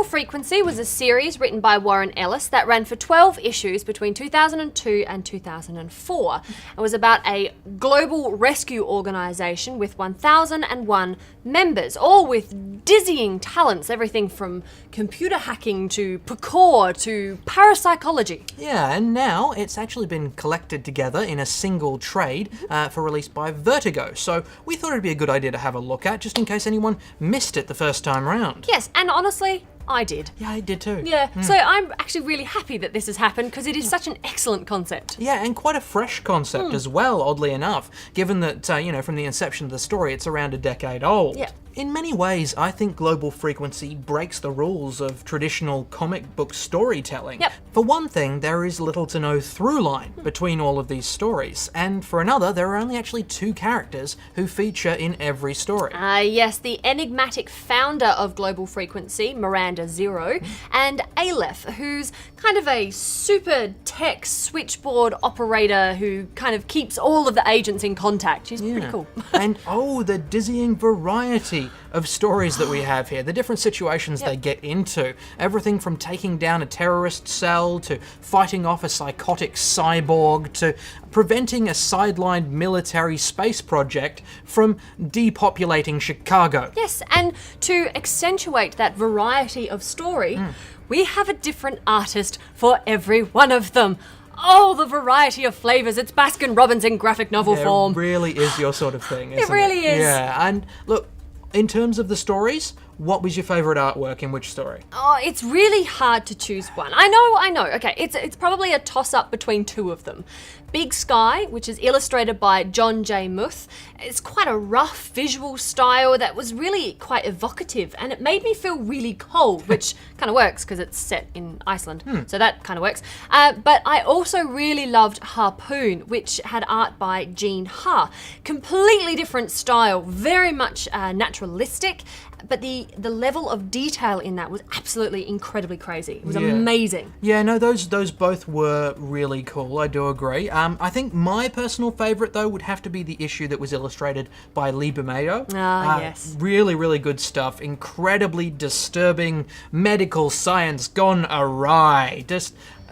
Frequency was a series written by Warren Ellis that ran for 12 issues between 2002 and 2004. It was about a global rescue organisation with 1,001 members, all with dizzying talents, everything from computer hacking to parkour to parapsychology. Yeah, and now it's actually been collected together in a single trade for release by Vertigo. So we thought it'd be a good idea to have a look at, just in case anyone missed it the first time round. Yes, and honestly, I did. Yeah, I did too. Yeah, so I'm actually really happy that this has happened because it is such an excellent concept. Yeah, and quite a fresh concept as well, oddly enough, given that, from the inception of the story, it's around a decade old. Yeah. In many ways, I think Global Frequency breaks the rules of traditional comic book storytelling. Yep. For one thing, there is little to no through line between all of these stories, and for another, there are only actually 2 characters who feature in every story. Yes, the enigmatic founder of Global Frequency, Miranda Zero, and Aleph, who's kind of a super tech switchboard operator who kind of keeps all of the agents in contact. She's pretty cool. And the dizzying variety of stories that we have here, the different situations they get into, everything from taking down a terrorist cell to fighting off a psychotic cyborg to preventing a sidelined military space project from depopulating Chicago. Yes, and to accentuate that variety of story, we have a different artist for every one of them. Oh, the variety of flavours. It's Baskin-Robbins in graphic novel form. It really is your sort of thing, isn't it? It really is. Yeah, and look, in terms of the stories, what was your favourite artwork in which story? Oh, it's really hard to choose one. I know. Okay, it's probably a toss-up between 2 of them. Big Sky, which is illustrated by John J. Muth. It's quite a rough visual style that was really quite evocative, and it made me feel really cold, which kind of works because it's set in Iceland, so that kind of works. But I also really loved Harpoon, which had art by Gene Ha. Completely different style, very much naturalistic, but the level of detail in that was absolutely incredibly crazy. It was amazing. Yeah, no, those both were really cool, I do agree. I think my personal favourite, though, would have to be the issue that was illustrated by Lee Bermejo. Yes. Really, really good stuff. Incredibly disturbing medical science gone awry.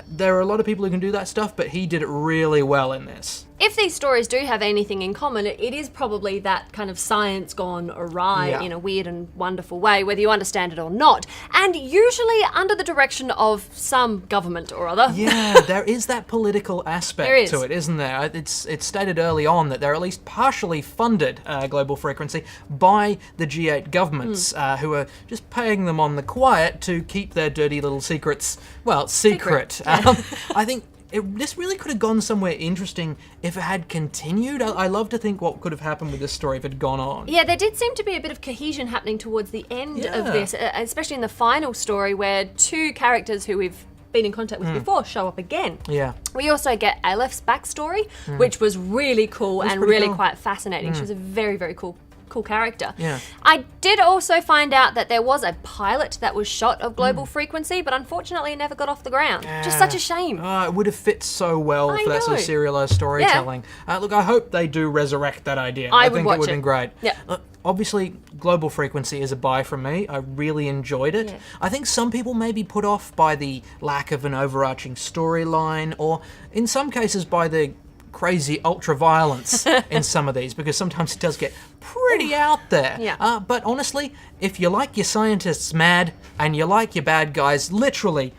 There are a lot of people who can do that stuff, but he did it really well in this. If these stories do have anything in common, it is probably that kind of science gone awry in a weird and wonderful way, whether you understand it or not. And usually under the direction of some government or other. Yeah, there is that political aspect to it, isn't there? It's stated early on that they're at least partially funded, Global Frequency, by the G8 governments, who are just paying them on the quiet to keep their dirty little secrets, well, secret. I think this really could have gone somewhere interesting if it had continued. I love to think what could have happened with this story if it had gone on. Yeah, there did seem to be a bit of cohesion happening towards the end of this, especially in the final story where 2 characters who we've been in contact with before show up again. Yeah. We also get Aleph's backstory, which was really cool and really quite fascinating. She was a very, very cool character. Yeah. I did also find out that there was a pilot that was shot of Global Frequency, but unfortunately it never got off the ground. Just such a shame. It would have fit so well for that sort of serialised storytelling. Look, I hope they do resurrect that idea. I think it would have been great. Yeah. Obviously, Global Frequency is a buy from me. I really enjoyed it. Yeah. I think some people may be put off by the lack of an overarching storyline, or in some cases by the crazy ultra-violence in some of these, because sometimes it does get pretty out there. Yeah. But honestly, if you like your scientists mad, and you like your bad guys literally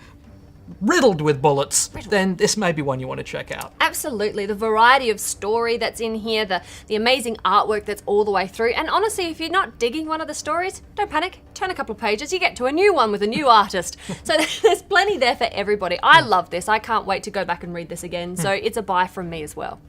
riddled with bullets, then this may be one you want to check out. Absolutely. The variety of story that's in here, the amazing artwork that's all the way through. And honestly, if you're not digging one of the stories, don't panic. Turn a couple of pages, you get to a new one with a new artist. So there's plenty there for everybody. I love this. I can't wait to go back and read this again. So it's a buy from me as well.